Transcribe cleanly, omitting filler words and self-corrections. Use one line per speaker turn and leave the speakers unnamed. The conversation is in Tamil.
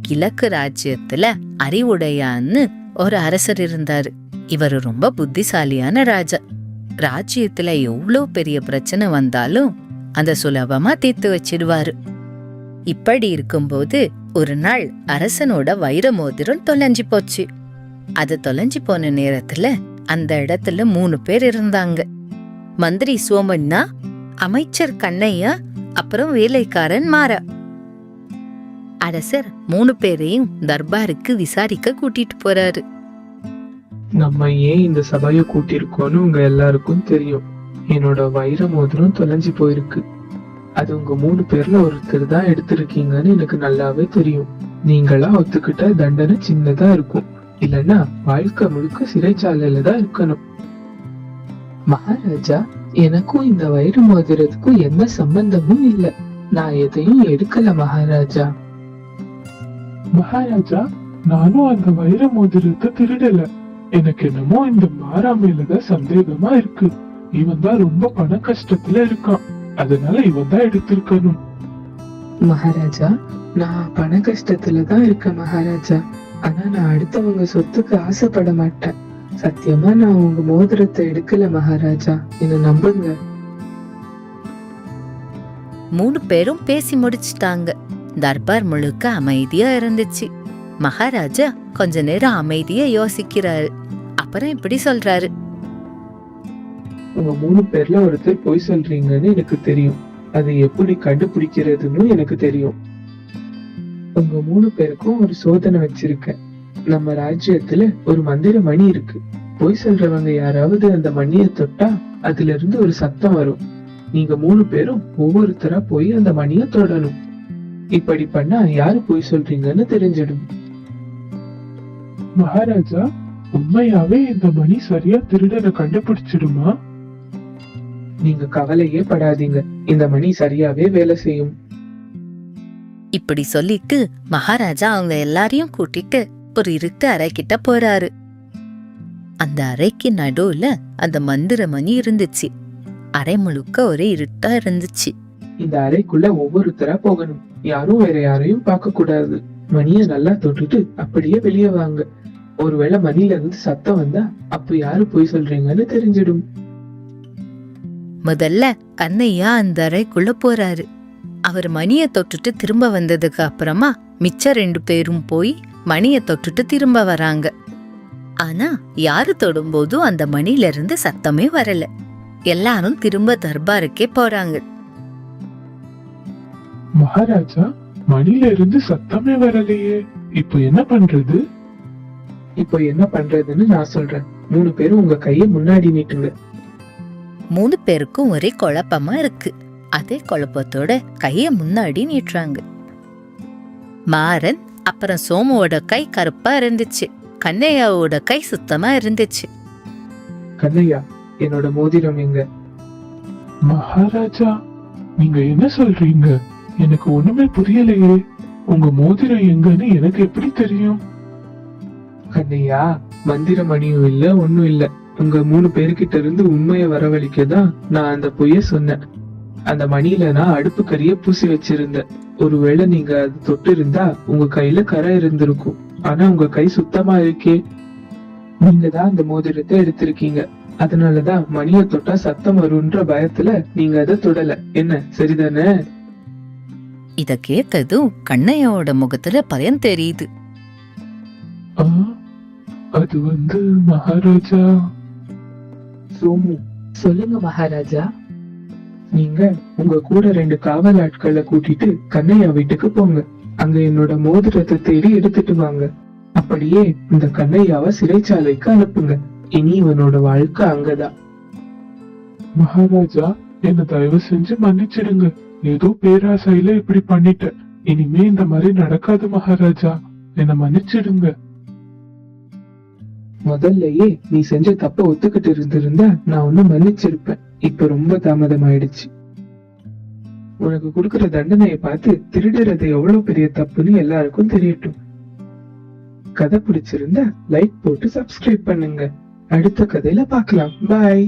கிழக்கு ராஜ்யத்துல அறிவுடையான்னு ஒரு அரசர் இருந்தாரு. இவரு ரொம்ப புத்திசாலியான ராஜா. ராஜ்யத்துல எவ்வளவு பெரிய பிரச்சனை வந்தாலும் அந்த சுலபமா தீர்த்து வச்சிடுவாரு. இப்படி இருக்கும்போது ஒரு நாள் அரசனோட வைர மோதிரம் தொலைஞ்சு போச்சு. அது தொலைஞ்சு போன நேரத்துல அந்த இடத்துல 3 பேர் இருந்தாங்க. மந்திரி சோமண்ணா, அமைச்சர் கண்ணையா, அப்புறம் வேலைக்காரன் மாறா. அரசர் 3 பேரையும் தர்பாருக்கு விசாரிக்க கூட்டிட்டு போறாரு.
நம்ம ஏன் இந்த சபையை கூட்டியிருக்கோன்னு உங்க எல்லாருக்கும் தெரியும். என்னோட வைர மோதிரம் தொலைஞ்சு போயிருக்கு. அது உங்க 3 பேர்ல ஒருத்தர் தான் எடுத்திருக்கீங்கன்னு எனக்கு நல்லாவே தெரியும். நீங்களா ஒத்துக்கிட்ட தண்டனை சின்னதா இருக்கும், இல்லன்னா வாழ்க்கை முழுக்க சிறைச்சாலையில தான் இருக்கணும். மகாராஜா, எனக்கும் இந்த வைர மோதிரத்துக்கும் எந்த சம்பந்தமும் இல்ல. நான் எதையும் எடுக்கல மகாராஜா.
மகாராஜா, நானும் அந்த வைர மோதிரத்தை திருடல. எனக்கு என்னமோ இந்த மாறா மேலதான் சந்தேகமா இருக்கு. இவன் தான் ரொம்ப பண கஷ்டத்துல இருக்கான், அதனால இவன் தான் எடுத்திருக்கணும்.
மகாராஜா, நான் பண கஷ்டத்துலதான் இருக்கேன் மகாராஜா. ஆனா நான் அடுத்தவங்க சொத்துக்கு ஆசைப்பட மாட்டேன். சத்தியமா நான் உங்க மோதிரத்தை எடுக்கல மகாராஜா, என்ன நம்புங்க.
3 பேரும் பேசி முடிச்சுட்டாங்க. தர்பார் முழுக்க அமைதியா இருந்துச்சு. மகாராஜா கொஞ்ச நேரம் அமைதியா யோசிக்கிறாரு. அப்புறம் இப்படி சொல்றாரு.
உங்க 3 பேர்ல ஒருத்தர் பொய் சொல்றீங்கன்னு எனக்கு தெரியும். அது எப்படி கண்டுபிடிக்கிறதுன்னு எனக்கு தெரியும். உங்க 3 பேருக்கும் ஒரு சோதனை வச்சிருக்கேன். நம்ம ராஜ்யத்துல ஒரு மந்திர மணி இருக்கு. பொய் சொல்றவங்க யாராவது அந்த மணியை தொட்டா அதுல இருந்து ஒரு சத்தம் வரும். நீங்க 3 பேரும் ஒவ்வொருத்தரா போய் அந்த மணியை தொடணும். இப்படி பண்ணா யாரு பொய் சொல்றீங்கன்னு தெரிஞ்சிடும்.
மகாராஜா, உண்மையாவே இந்த மணி சரியா திருடனை கண்டுபிடிச்சிடுமா?
நீங்க கவலையே படாதீங்க, இந்த மணி சரியாவே வேலை செய்யும்.
இப்படி சொல்லிட்டு மகாராஜா அவங்க எல்லாரையும் கூட்டிட்டு ஒரு இருட்டு அறைக்கிட்ட போறாரு. அந்த அறைக்கு நடுவுல அந்த மந்திர மணி இருந்துச்சு. அறை முழுக்க ஒரே இருட்டா இருந்துச்சு.
இந்த அறைக்குள்ள ஒவ்வொருத்தரா போகணும். யாரும் வேற யாரையும் பார்க்க கூடாது. மணிய நல்லா தொட்டுட்டு அப்படியே வெளியே வாங்க. ஒருவேளை மணில இருந்து சத்தம் வந்தா அப்ப யாரு போய் சொல்றீங்கன்னு தெரிஞ்சிடும்.
முதல்ல கண்ணையா அந்த அறைக்குள்ள போறாரு. அவர் மணிய தொட்டுட்டு திரும்ப வந்ததுக்கு அப்புறமா மிச்ச 2 பேரும் போய் மணிய தொட்டுட்டு திரும்ப வராங்க. ஆனா யாரு தொடும்போதும் அந்த மணில இருந்து சத்தமே வரல. எல்லாரும் திரும்ப தர்பாருக்கே போறாங்க.
மகாராஜா, மணில இருந்து சத்தமே வரலையே, இப்போ என்ன பண்றது?
இப்போ என்ன பண்றதுன்னு நான் சொல்றேன். 3 பேரும் உங்க கைய முன்னாடி நீட்டுங்க.
3 பேருக்கும் ஒரே குழப்பமா இருக்கு. அதே குழப்பத்தோட கைய முன்னாடி நீட்டுறாங்க. மாறன் அப்புறம் சோமுவோட கை கருப்பா இருந்துச்சு. கண்ணையாவோட கை சுத்தமா இருந்துச்சு.
கண்ணையா, என்னோட மோதிரம் எங்க?
மகாராஜா, நீங்க என்ன சொல்றீங்க? எனக்கு ஒண்ணுமே புரியலையே. உங்க மோதிரம் எங்கன்னு எனக்கு எப்படி தெரியும்?
கண்ணையா, மந்திர மணியும் இல்ல ஒண்ணும் இல்ல. உங்க 3 பேருக்கிட்ட இருந்து உண்மையை வரவழைக்கதான் நான் அந்த பொய்ய சொன்னேன். அந்த மணியில நான் அடுப்பு கறிய பூசி வச்சிருந்தேன். ஒருவேளை நீங்க அது தொட்டு இருந்தா உங்க கையில கரை இருந்திருக்கும். ஆனா உங்க கை சுத்தமா இருக்கே. நீங்க தான் அந்த மோதிரத்தை எடுத்திருக்கீங்க. அதனாலதான் மணியை தொட்டா சத்தம் வரும்ன்ற பயத்துல நீங்க அதை தொடல. என்ன சரிதானே?
இத கேட்டதும் கண்ணையாவோட முகத்துல பயம் தெரியுது.
அது மகாராஜா.
சோமு, சொல்லுங்க மகாராஜா. நீங்க உங்க கூட 2 காவல் ஆட்களை கூட்டிட்டு கண்ணையா வீட்டுக்கு போங்க. அங்க என்னோட மோதிரத்தை தேடி எடுத்துட்டு வாங்க. அப்படியே இந்த கண்ணையாவை சிறைச்சாலைக்கு அனுப்புங்க. இனி இவனோட வாழ்க்கை அங்கதான்.
மகாராஜா, என்ன தயவு செஞ்சு மன்னிச்சிடுங்க. ஏதோ பேராசையில இப்படி பண்ணிட்டேன். இனிமே இந்த மாதிரி நடக்காது மகாராஜா, என்ன மன்னிச்சிடுங்க.
முதல்லயே நீ செஞ்ச தப்ப ஒத்துக்கிட்டு இருந்திருந்தா நான் ஒன்னும் மன்னிச்சிருப்பேன். இப்ப ரொம்ப தாமதம் ஆயிடுச்சு. உனக்கு கொடுக்கற தண்டனையை பார்த்து திருடுறது எவ்வளவு பெரிய தப்புன்னு எல்லாருக்கும் தெரியட்டும். கதை பிடிச்சிருந்தா லைக் போட்டு சப்ஸ்கிரைப் பண்ணுங்க. அடுத்த கதையில பார்க்கலாம். பாய்.